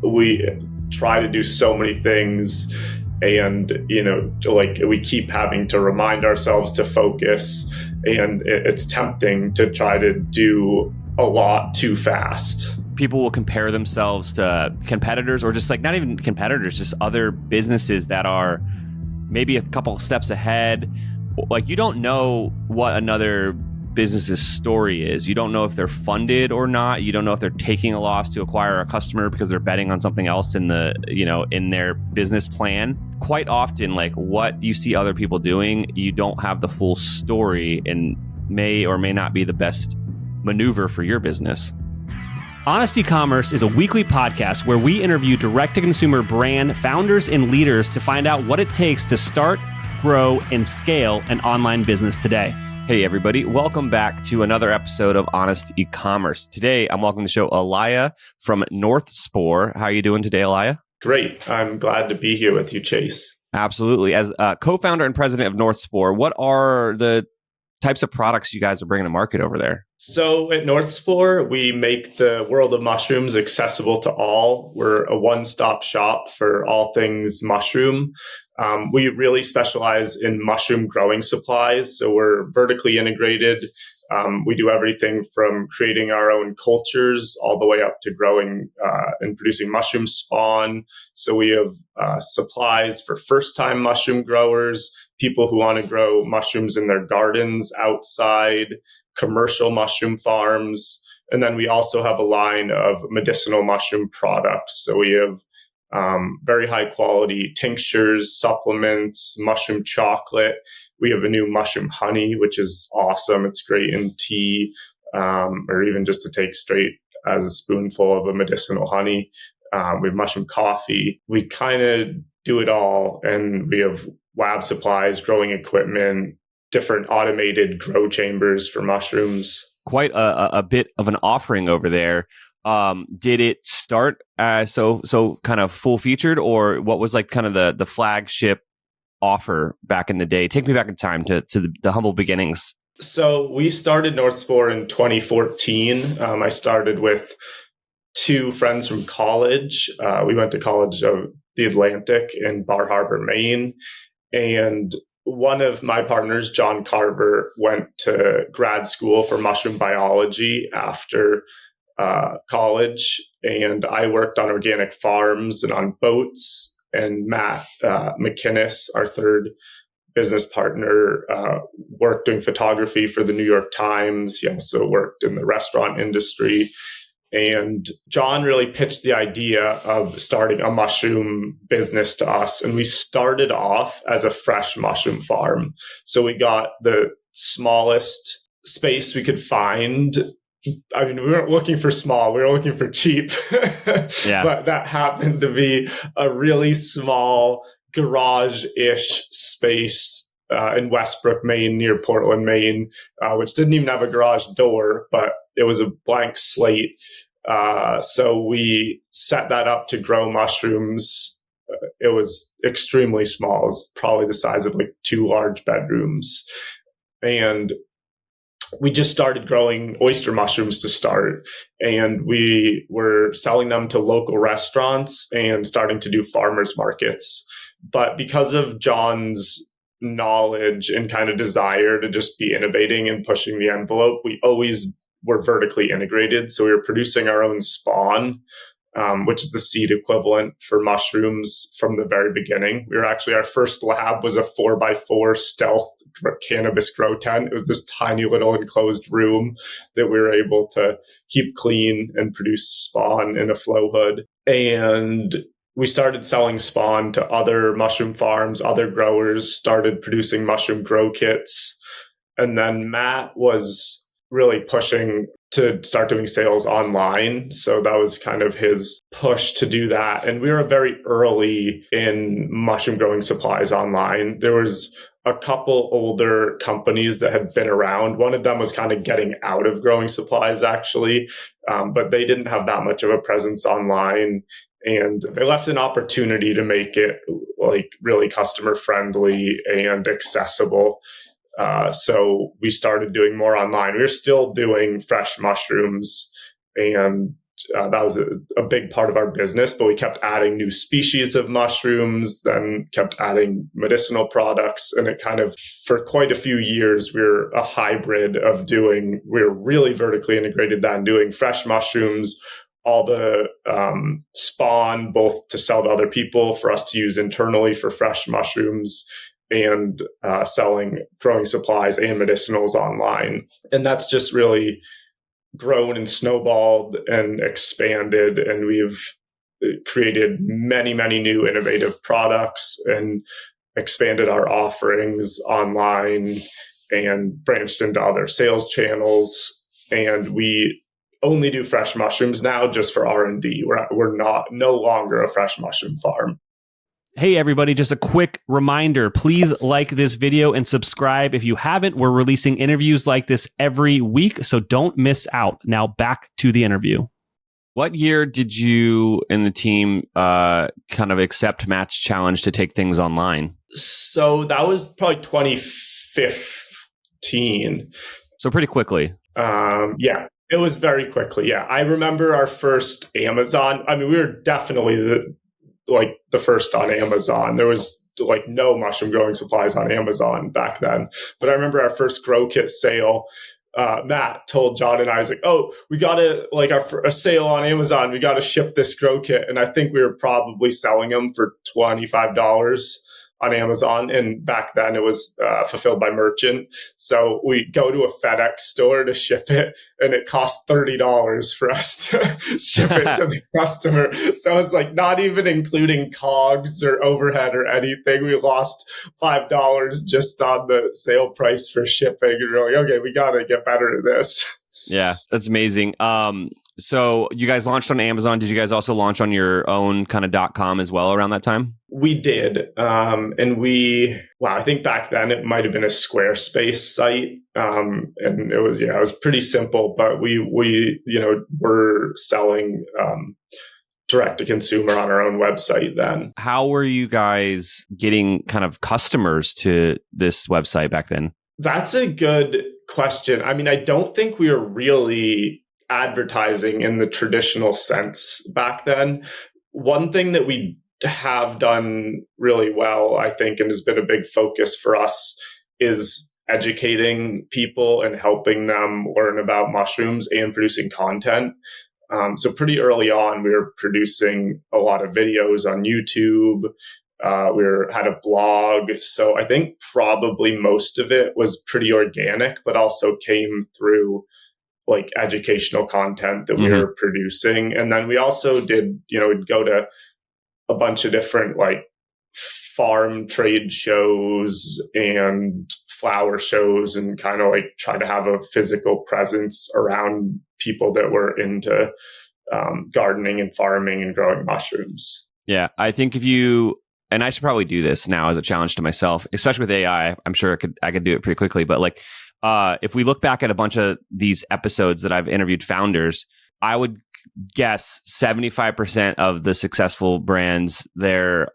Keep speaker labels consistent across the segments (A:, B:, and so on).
A: we try to do so many things, and like we keep having to remind ourselves to focus, and it's tempting to try to do a lot too fast.
B: People will compare themselves to competitors, or just like not even competitors, just other businesses that are maybe a couple steps ahead. Like, you don't know what another business's story is. You don't know if they're funded or not. You don't know if they're taking a loss to acquire a customer because they're betting on something else in in their business plan. Quite often, like, what you see other people doing, you don't have the full story, and may or may not be the best maneuver for your business. Honest Ecommerce is a weekly podcast where we interview direct-to-consumer brand founders and leaders to find out what it takes to start, grow, and scale an online business today. Hey everybody, welcome back to another episode of Honest Ecommerce. Today, I'm welcoming to the show Eliah from North Spore. How are you doing today, Eliah?
A: Great. I'm glad to be here with you, Chase.
B: Absolutely. As co-founder and president of North Spore, what are the types of products you guys are bringing to market over there?
A: So at North Spore, we make the world of mushrooms accessible to all. We're a one-stop shop for all things mushroom. We really specialize in mushroom growing supplies. So we're vertically integrated. We do everything from creating our own cultures all the way up to growing and producing mushroom spawn. So we have supplies for first-time mushroom growers, people who want to grow mushrooms in their gardens, outside, commercial mushroom farms. And then we also have a line of medicinal mushroom products. So we have very high quality tinctures, supplements, mushroom chocolate. We have a new mushroom honey, which is awesome. It's great in tea, or even just to take straight as a spoonful of a medicinal honey. We have mushroom coffee. We kind of do it all. And we have lab supplies, growing equipment, different automated grow chambers for mushrooms.
B: Quite a bit of an offering over there. Did it start so kind of full featured, or what was like kind of the flagship offer back in the day? Take me back in time to the humble beginnings.
A: So we started North Spore in 2014. I started with two friends from college. We went to College of the Atlantic in Bar Harbor, Maine. And one of my partners, John Carver, went to grad school for mushroom biology after college. And I worked on organic farms and on boats. And Matt McInnes, our third business partner, worked doing photography for the New York Times. He also worked in the restaurant industry. And John really pitched the idea of starting a mushroom business to us. And we started off as a fresh mushroom farm. So we got the smallest space we could find. I mean, we weren't looking for small, we were looking for cheap.
B: Yeah.
A: But that happened to be a really small garage-ish space in Westbrook, Maine, near Portland, Maine, which didn't even have a garage door, but it was a blank slate. So we set that up to grow mushrooms. It was extremely small. It was probably the size of like 2 large bedrooms. And we just started growing oyster mushrooms to start. And we were selling them to local restaurants and starting to do farmers markets. But because of John's knowledge and kind of desire to just be innovating and pushing the envelope, we always were vertically integrated. So we were producing our own spawn, which is the seed equivalent for mushrooms from the very beginning. We were actually, our first lab was a 4x4 stealth cannabis grow tent. It was this tiny little enclosed room that we were able to keep clean and produce spawn in a flow hood. And we started selling spawn to other mushroom farms, other growers, started producing mushroom grow kits. And then Matt was really pushing to start doing sales online. So that was kind of his push to do that. And we were very early in mushroom growing supplies online. There was a couple older companies that had been around. One of them was kind of getting out of growing supplies, actually, but they didn't have that much of a presence online. And they left an opportunity to make it like really customer friendly and accessible. So we started doing more online. We were still doing fresh mushrooms and that was a big part of our business, but we kept adding new species of mushrooms, then kept adding medicinal products. And it kind of, for quite a few years, we were a hybrid of we were really vertically integrated then, doing fresh mushrooms, all the spawn, both to sell to other people, for us to use internally for fresh mushrooms, and selling growing supplies and medicinals online. And that's just really grown and snowballed and expanded. And we've created many, many new innovative products and expanded our offerings online and branched into other sales channels. And we only do fresh mushrooms now just for R&D. We're no longer a fresh mushroom farm.
B: Hey everybody, just a quick reminder, please like this video and subscribe if you haven't. We're releasing interviews like this every week, so don't miss out. Now back to the interview. What year did you and the team kind of accept Matt's challenge to take things online?
A: So that was probably 2015. So
B: pretty quickly.
A: Yeah, it was very quickly. Yeah, I remember our first Amazon. I mean, we were definitely the first on Amazon. There was no mushroom growing supplies on Amazon back then. But I remember our first grow kit sale. Matt told John and I, was like, oh, we got to a sale on Amazon. We got to ship this grow kit. And I think we were probably selling them for $25 on Amazon. And back then it was fulfilled by merchant. So we go to a FedEx store to ship it, and it cost $30 for us to ship it to the customer. So it's not even including COGS or overhead or anything. We lost $5 just on the sale price for shipping. And we're like, okay, we got to get better at this.
B: Yeah, that's amazing. So you guys launched on Amazon. Did you guys also launch on your own kind of .com as well around that time?
A: We did. And I think back then it might have been a Squarespace site. And it was pretty simple, but we were selling direct to consumer on our own website then.
B: How were you guys getting kind of customers to this website back then?
A: That's a good question. I mean, I don't think we were really advertising in the traditional sense back then. One thing that we have done really well, I think, and has been a big focus for us, is educating people and helping them learn about mushrooms and producing content. So pretty early on, we were producing a lot of videos on YouTube. We had a blog. So I think probably most of it was pretty organic, but also came through educational content that we were producing. And then we also did, we'd go to a bunch of different farm trade shows and flower shows and kind of try to have a physical presence around people that were into gardening and farming and growing mushrooms.
B: Yeah, I think and I should probably do this now as a challenge to myself, especially with AI. I'm sure I could do it pretty quickly, but if we look back at a bunch of these episodes that I've interviewed founders, I would guess 75% of the successful brands, they're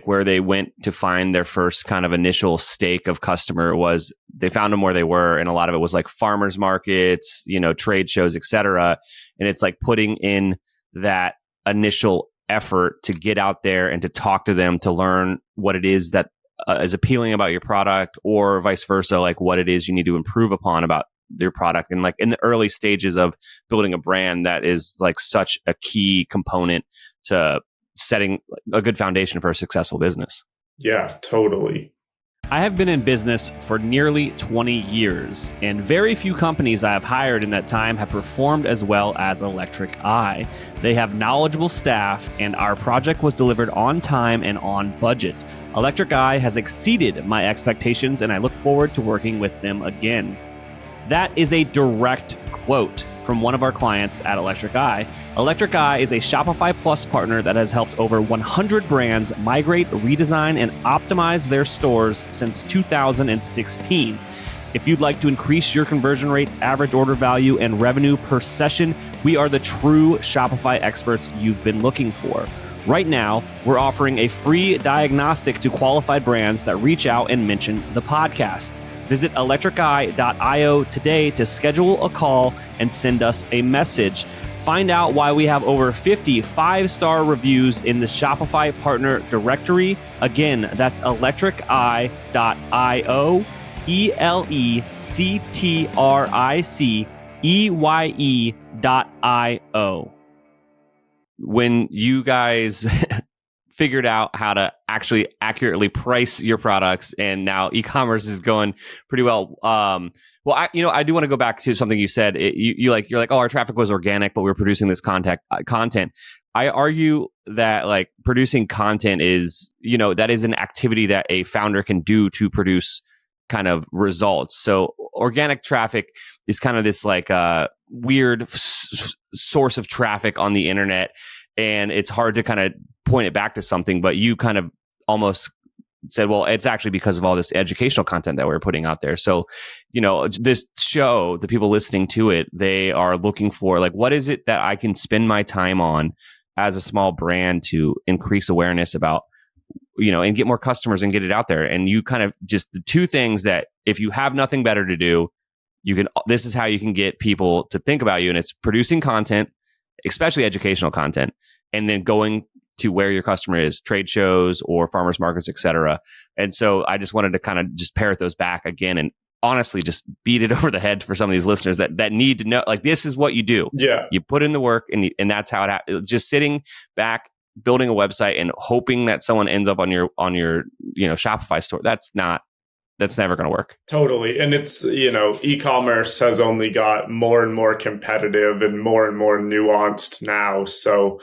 B: where they went to find their first kind of initial stake of customer was they found them where they were. And a lot of it was farmers markets, trade shows, etc. And it's putting in that initial effort to get out there and to talk to them, to learn what it is that is appealing about your product, or vice versa, what it is you need to improve upon about your product. And in the early stages of building a brand, that is such a key component to setting a good foundation for a successful business.
A: Yeah, totally.
B: I have been in business for nearly 20 years, and very few companies I have hired in that time have performed as well as Electric Eye. They have knowledgeable staff, and our project was delivered on time and on budget. Electric Eye has exceeded my expectations, and I look forward to working with them again. That is a direct quote from one of our clients at Electric Eye. Electric Eye is a Shopify Plus partner that has helped over 100 brands migrate, redesign, and optimize their stores since 2016. If you'd like to increase your conversion rate, average order value, and revenue per session, we are the true Shopify experts you've been looking for. Right now, we're offering a free diagnostic to qualified brands that reach out and mention the podcast. Visit electriceye.io today to schedule a call and send us a message. Find out why we have over 50 5-star reviews in the Shopify Partner Directory. Again, that's electrici.io, electriceye.io. When you guys figured out how to actually accurately price your products, and now e-commerce is going pretty well. I do want to go back to something you said. You're like, oh, our traffic was organic, but we were producing this content. I argue that like producing content is, that is an activity that a founder can do to produce kind of results. So organic traffic is kind of this like weird source of traffic on the internet, and it's hard to kind of point it back to something, but you kind of almost said, well, it's actually because of all this educational content that we're putting out there. So, this show, the people listening to it, they are looking for like, what is it that I can spend my time on as a small brand to increase awareness about, and get more customers and get it out there. And you kind of just the two things that if you have nothing better to do, this is how you can get people to think about you. And it's producing content, especially educational content, and then going to where your customer is, trade shows or farmers markets, et cetera. And so I just wanted to kind of just parrot those back again and honestly just beat it over the head for some of these listeners that need to know, like, this is what you do.
A: Yeah.
B: You put in the work and that's how it happens. Just sitting back, building a website and hoping that someone ends up on your Shopify store. That's never going to work.
A: Totally. And it's, e-commerce has only got more and more competitive and more nuanced now. So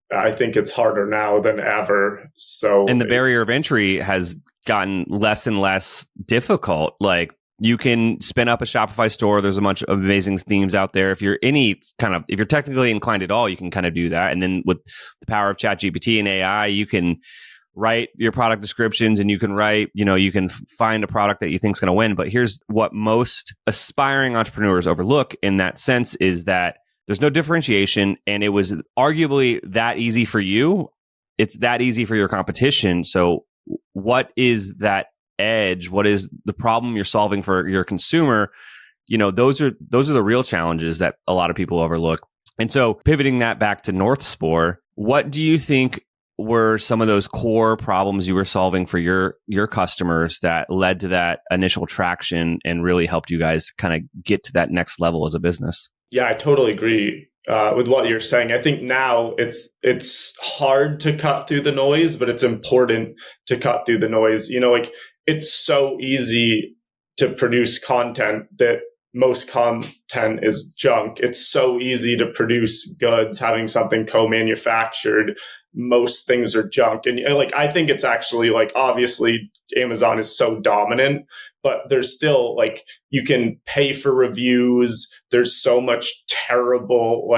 A: I think it's harder now than ever. And
B: the barrier of entry has gotten less and less difficult. Like, you can spin up a Shopify store. There's a bunch of amazing themes out there. If you're if you're technically inclined at all, you can kind of do that. And then with the power of ChatGPT and AI, you can write your product descriptions and you can write, you can find a product that you think is going to win. But here's what most aspiring entrepreneurs overlook in that sense is that there's no differentiation, and it was arguably that easy for you. It's that easy for your competition. So what is that edge? What is the problem you're solving for your consumer? Those are the real challenges that a lot of people overlook. And so pivoting that back to North Spore, what do you think were some of those core problems you were solving for your customers that led to that initial traction and really helped you guys kind of get to that next level as a business? Yeah,
A: I totally agree with what you're saying. I think now it's hard to cut through the noise, but it's important to cut through the noise. It's so easy to produce content that most content is junk. It's so easy to produce goods, having something co-manufactured. Most things are junk. And I think it's actually obviously Amazon is so dominant, but there's still you can pay for reviews. There's so much terrible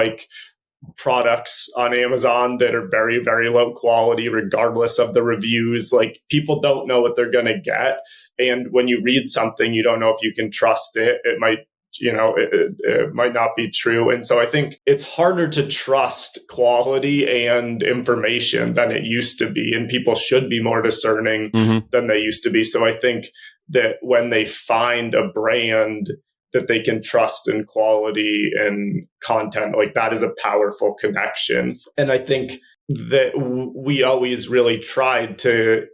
A: products on Amazon that are very, very low quality, regardless of the reviews. People don't know what they're going to get. And when you read something, you don't know if you can trust it. It might, it might not be true. And so I think it's harder to trust quality and information than it used to be. And people should be more discerning than they used to be. So I think that when they find a brand that they can trust in quality and content, that is a powerful connection. And I think that we always really tried to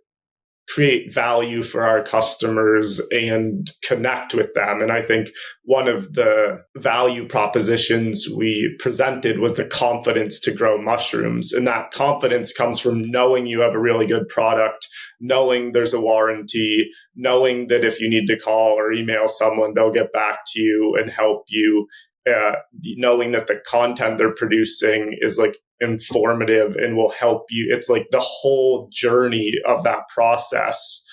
A: create value for our customers and connect with them. And I think one of the value propositions we presented was the confidence to grow mushrooms. And that confidence comes from knowing you have a really good product, knowing there's a warranty, knowing that if you need to call or email someone, they'll get back to you and help you, knowing that the content they're producing is informative and will help you. It's the whole journey of that process.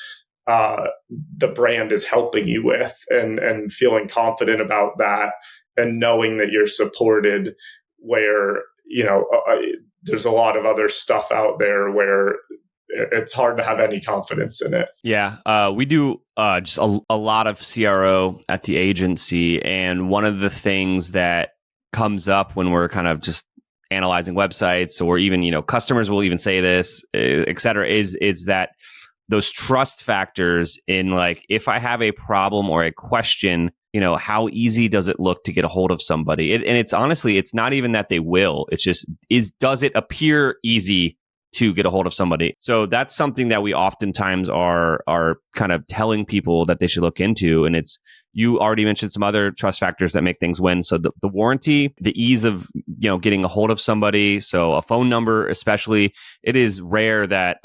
A: The brand is helping you with and feeling confident about that and knowing that you're supported where, there's a lot of other stuff out there where it's hard to have any confidence in it.
B: Yeah. We do just a lot of CRO at the agency. And one of the things that comes up when we're kind of just analyzing websites, or even, customers will even say this, et cetera, is that those trust factors in if I have a problem or a question, how easy does it look to get a hold of somebody? And it's honestly, it's not even that they will. It's just, does it appear easy to get a hold of somebody? So that's something that we oftentimes are kind of telling people that they should look into. And you already mentioned some other trust factors that make things win. So the warranty, the ease of, getting a hold of somebody. So a phone number, especially, it is rare that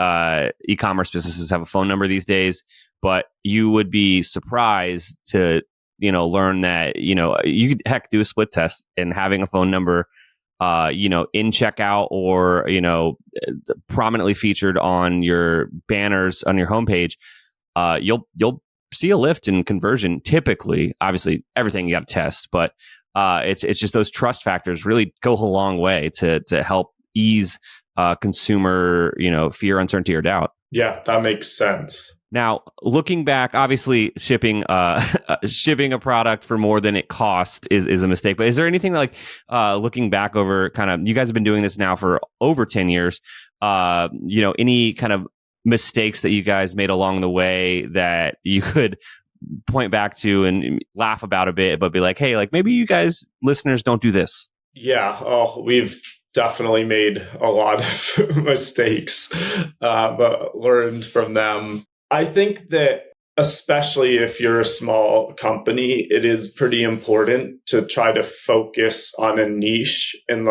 B: e-commerce businesses have a phone number these days, but you would be surprised to, learn that, you could do a split test, and having a phone number in checkout or, prominently featured on your banners on your homepage, you'll see a lift in conversion. Typically, obviously, everything you got to test, but it's just those trust factors really go a long way to help ease consumer, fear, uncertainty, or doubt.
A: Yeah, that makes sense.
B: Now, looking back, obviously shipping a product for more than it cost is a mistake. But is there anything like looking back over kind of, you guys have been doing this now for over 10 years, any kind of mistakes that you guys made along the way that you could point back to and laugh about a bit, but be like, hey, like maybe you guys listeners don't do this?
A: Yeah. Oh, we've definitely made a lot of mistakes, but learned from them. I think that especially if you're a small company, it is pretty important to try to focus on a niche, and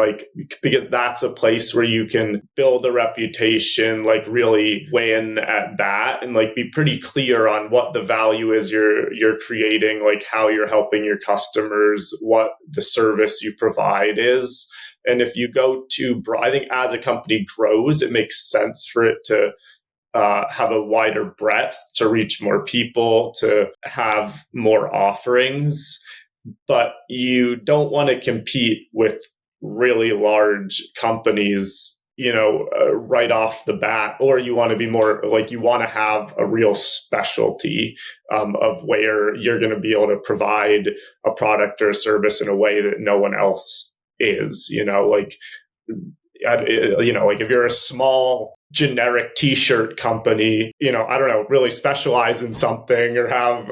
A: because that's a place where you can build a reputation, really win at that, and be pretty clear on what the value is you're creating, how you're helping your customers, what the service you provide is. And if you go too broad, I think as a company grows, it makes sense for it to have a wider breadth, to reach more people, to have more offerings. But you don't want to compete with really large companies, right off the bat, or you want to be more you want to have a real specialty of where you're going to be able to provide a product or a service in a way that no one else is, if you're a small generic t-shirt company, I don't know, really specialize in something, or have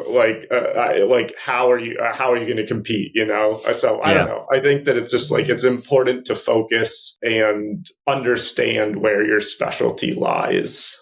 A: how are you going to compete, So I don't know. I think that it's just it's important to focus and understand where your specialty lies.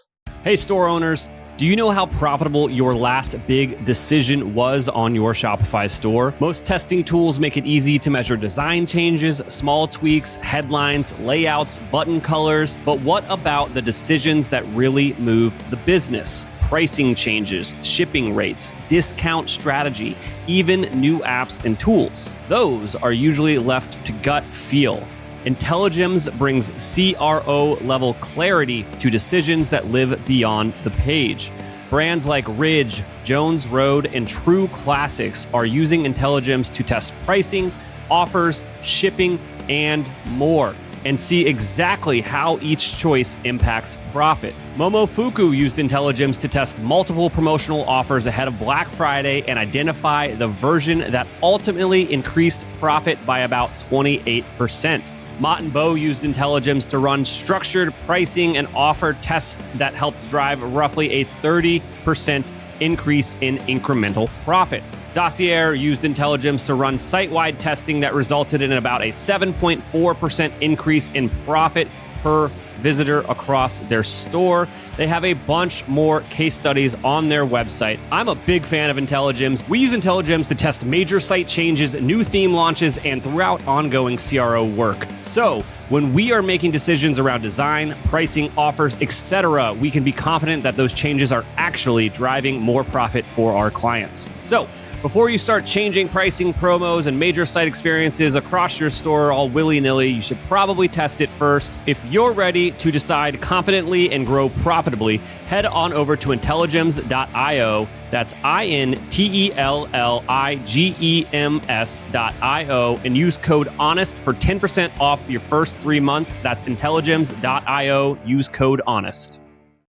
B: Hey, store owners. Do you know how profitable your last big decision was on your Shopify store? Most testing tools make it easy to measure design changes, small tweaks, headlines, layouts, button colors. But what about the decisions that really move the business? Pricing changes, shipping rates, discount strategy, even new apps and tools. Those are usually left to gut feel. Intelligems brings CRO-level clarity to decisions that live beyond the page. Brands like Ridge, Jones Road, and True Classics are using Intelligems to test pricing, offers, shipping, and more, and see exactly how each choice impacts profit. Momofuku used Intelligems to test multiple promotional offers ahead of Black Friday and identify the version that ultimately increased profit by about 28%. Mott & Bow used Intelligems to run structured pricing and offer tests that helped drive roughly a 30% increase in incremental profit. Dossier used Intelligems to run site-wide testing that resulted in about a 7.4% increase in profit per visitor across their store. They have a bunch more case studies on their website. I'm a big fan of Intelligems. We use Intelligems to test major site changes, new theme launches, and throughout ongoing CRO work. So when we are making decisions around design, pricing, offers, etc., we can be confident that those changes are actually driving more profit for our clients. So before you start changing pricing, promos, and major site experiences across your store all willy-nilly, you should probably test it first. If you're ready to decide confidently and grow profitably, head on over to intelligems.io. That's INTELLIGEMS.io and use code HONEST for 10% off your first 3 months. That's intelligems.io. Use code HONEST.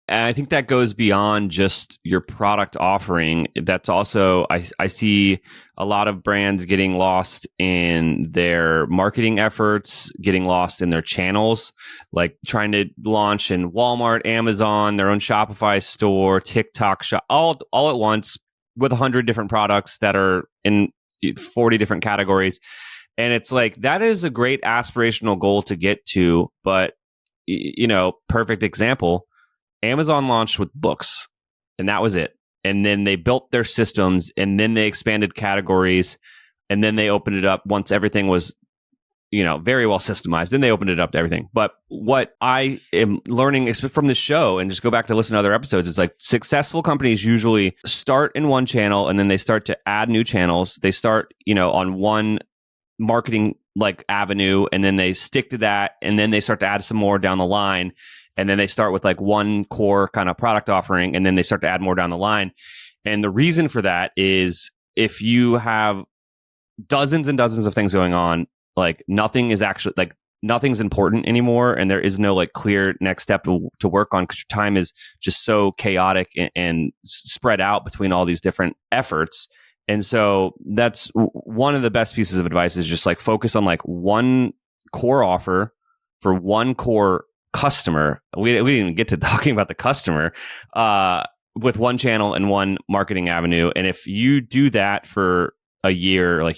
B: And I think that goes beyond just your product offering. That's also, I see a lot of brands getting lost in their marketing efforts, getting lost in their channels, like trying to launch in Walmart, Amazon, their own Shopify store, TikTok shop, all at once, with 100 different products that are in 40 different categories. And it's like, that is a great aspirational goal to get to. But, perfect example, Amazon launched with books and that was it. And then they built their systems and then they expanded categories and then they opened it up once everything was, very well systemized. Then they opened it up to everything. But what I am learning from this show, and just go back to listen to other episodes, it's like successful companies usually start in one channel and then they start to add new channels. They start, on one marketing avenue and then they stick to that and then they start to add some more down the line. And then they start with one core kind of product offering and then they start to add more down the line. And the reason for that is if you have dozens and dozens of things going on, nothing is actually nothing's important anymore. And there is no clear next step to work on because your time is just so chaotic and spread out between all these different efforts. And so that's one of the best pieces of advice is just focus on one core offer for one core customer. We didn't even get to talking about the customer with one channel and one marketing avenue. And if you do that for a year,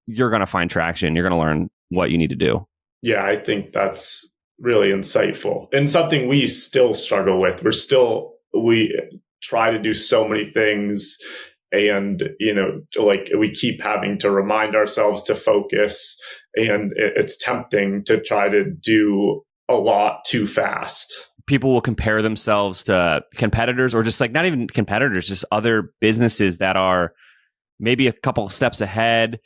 B: you're going to find traction. You're going to learn what you need to do.
A: Yeah, I think that's really insightful and something we still struggle with. We try to do so many things and, we keep having to remind ourselves to focus, and it's tempting to try to do a lot too fast.
B: People will compare themselves to competitors or just not even competitors, just other businesses that are maybe a couple steps ahead.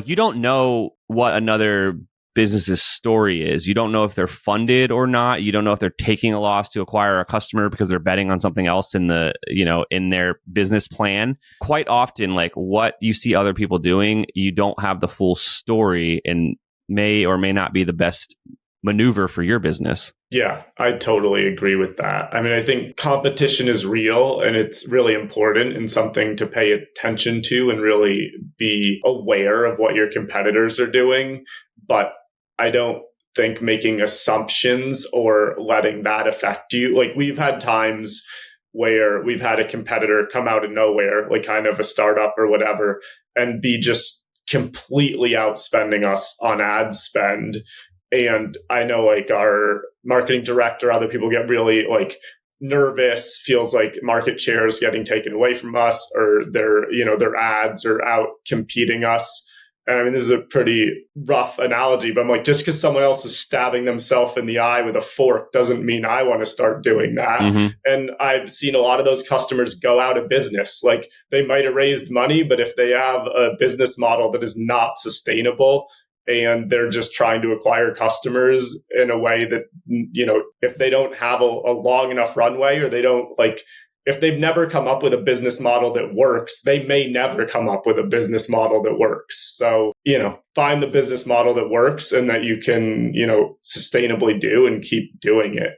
B: You don't know what another business's story is. You don't know if they're funded or not. You don't know if they're taking a loss to acquire a customer because they're betting on something else in in their business plan. Quite often, what you see other people doing, you don't have the full story and may or may not be the best maneuver for your business.
A: Yeah, I totally agree with that. I mean, I think competition is real and it's really important and something to pay attention to and really be aware of what your competitors are doing. But I don't think making assumptions or letting that affect you. We've had times where we've had a competitor come out of nowhere, kind of a startup or whatever, and be just completely outspending us on ad spend. And I know our marketing director, other people get really nervous, feels like market share is getting taken away from us or their ads are out competing us. And I mean, this is a pretty rough analogy, but I'm just because someone else is stabbing themselves in the eye with a fork doesn't mean I want to start doing that. Mm-hmm. And I've seen a lot of those customers go out of business. They might have raised money, but if they have a business model that is not sustainable, and they're just trying to acquire customers in a way that, if they don't have a long enough runway or they don't if they've never come up with a business model that works, they may never come up with a business model that works. So, find the business model that works and that you can, sustainably do and keep doing it.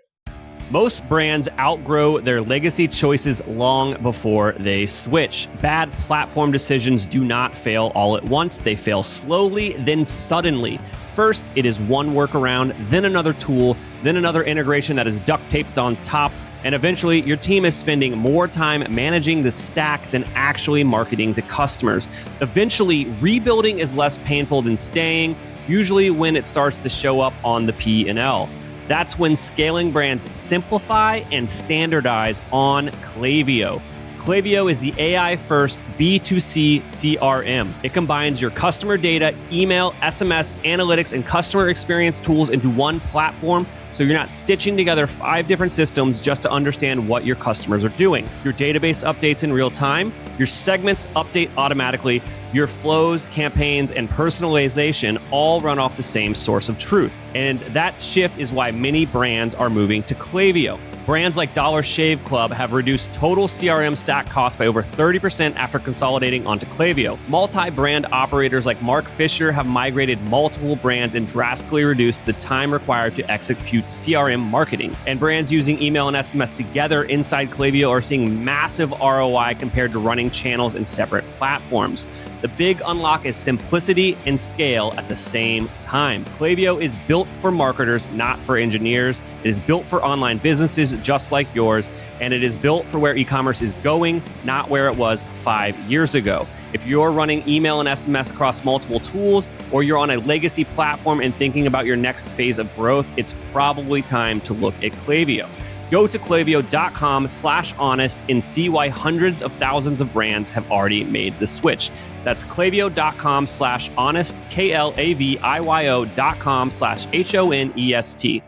B: Most brands outgrow their legacy choices long before they switch. Bad platform decisions do not fail all at once. They fail slowly, then suddenly. First, it is one workaround, then another tool, then another integration that is duct taped on top, and eventually your team is spending more time managing the stack than actually marketing to customers. Eventually, rebuilding is less painful than staying, usually when it starts to show up on the P&L. That's when scaling brands simplify and standardize on Klaviyo. Klaviyo is the AI-first B2C CRM. It combines your customer data, email, SMS, analytics, and customer experience tools into one platform, so you're not stitching together 5 different systems just to understand what your customers are doing. Your database updates in real time, your segments update automatically, your flows, campaigns, and personalization all run off the same source of truth. And that shift is why many brands are moving to Klaviyo. Brands like Dollar Shave Club have reduced total CRM stack costs by over 30% after consolidating onto Klaviyo. Multi-brand operators like Mark Fisher have migrated multiple brands and drastically reduced the time required to execute CRM marketing. And brands using email and SMS together inside Klaviyo are seeing massive ROI compared to running channels in separate platforms. The big unlock is simplicity and scale at the same time. Klaviyo is built for marketers, not for engineers. It is built for online businesses businesses just like yours, and it is built for where e-commerce is going, not where it was 5 years ago. If you're running email and SMS across multiple tools, or you're on a legacy platform and thinking about your next phase of growth, it's probably time to look at Klaviyo. Go to klaviyo.com/honest and see why hundreds of thousands of brands have already made the switch. That's klaviyo.com/honest, klaviyo.com/honest.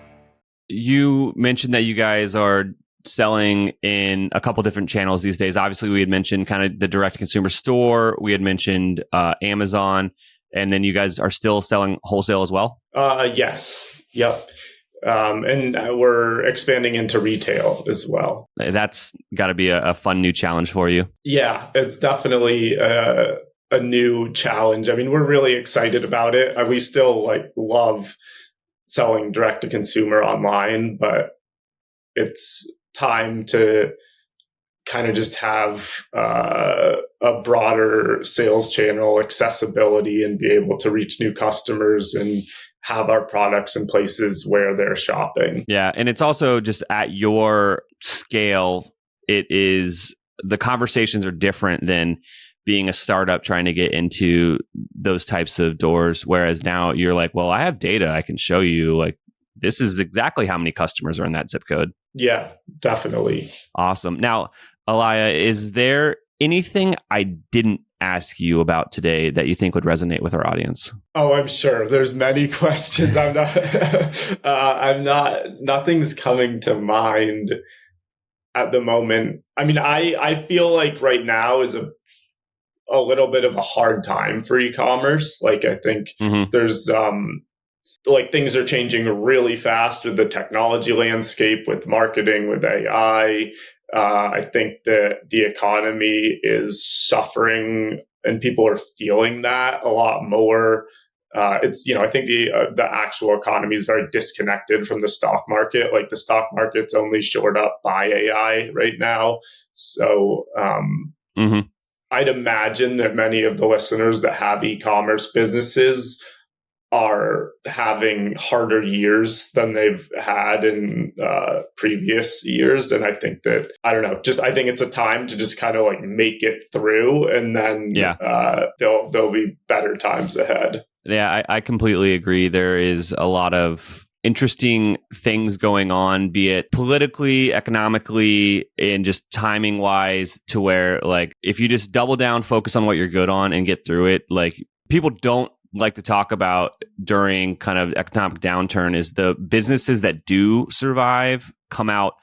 B: You mentioned that you guys are selling in a couple different channels these days. Obviously, we had mentioned kind of the direct consumer store. We had mentioned Amazon, and then you guys are still selling wholesale as well?
A: Yes. Yep. And we're expanding into retail as well.
B: That's got to be a fun new challenge for you.
A: Yeah, it's definitely a new challenge. I mean, we're really excited about it. We still love selling direct to consumer online, but it's time to kind of just have a broader sales channel accessibility and be able to reach new customers and have our products in places where they're shopping.
B: Yeah. And it's also just at your scale, the conversations are different than being a startup trying to get into those types of doors. Whereas now you're like, well, I have data. I can show you this is exactly how many customers are in that zip code.
A: Yeah, definitely.
B: Awesome. Now, Eliah, is there anything I didn't ask you about today that you think would resonate with our audience?
A: Oh, I'm sure there's many questions. Nothing's coming to mind at the moment. I mean, I feel like right now is a little bit of a hard time for e-commerce. I think there's things are changing really fast with the technology landscape, with marketing, with AI. I think that the economy is suffering and people are feeling that a lot more. I think the actual economy is very disconnected from the stock market. The stock market's only shored up by AI right now. So I'd imagine that many of the listeners that have e-commerce businesses are having harder years than they've had in previous years. And I think that, I think it's a time to just kind of make it through, and then there'll be better times ahead.
B: Yeah, I completely agree. There is a lot of interesting things going on, be it politically, economically, and just timing wise, to where if you just double down, focus on what you're good on and get through it, people don't like to talk about during kind of economic downturn is the businesses that do survive come out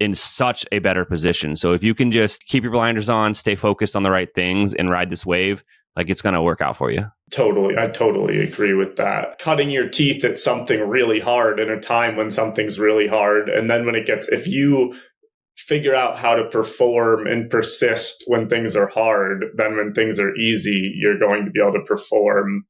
B: in such a better position. So if you can just keep your blinders on, stay focused on the right things and ride this wave, it's going to work out for you.
A: Totally. I totally agree with that. Cutting your teeth at something really hard in a time when something's really hard. And then if you figure out how to perform and persist when things are hard, then when things are easy, you're going to be able to perform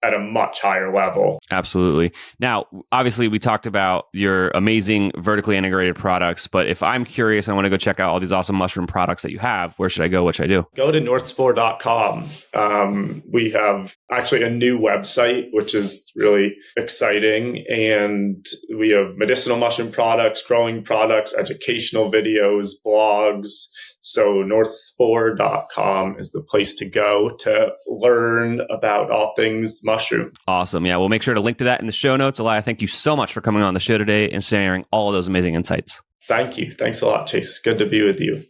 A: at a much higher level.
B: Absolutely. Now, obviously, we talked about your amazing vertically integrated products, but if I'm curious, I want to go check out all these awesome mushroom products that you have, where should I go? What should I do?
A: Go to northspore.com. We have actually a new website, which is really exciting. And we have medicinal mushroom products, growing products, educational videos, blogs. So northspore.com is the place to go to learn about all things mushroom.
B: Awesome. Yeah, we'll make sure to link to that in the show notes. Eliah, thank you so much for coming on the show today and sharing all of those amazing insights.
A: Thank you. Thanks a lot, Chase. Good to be with you.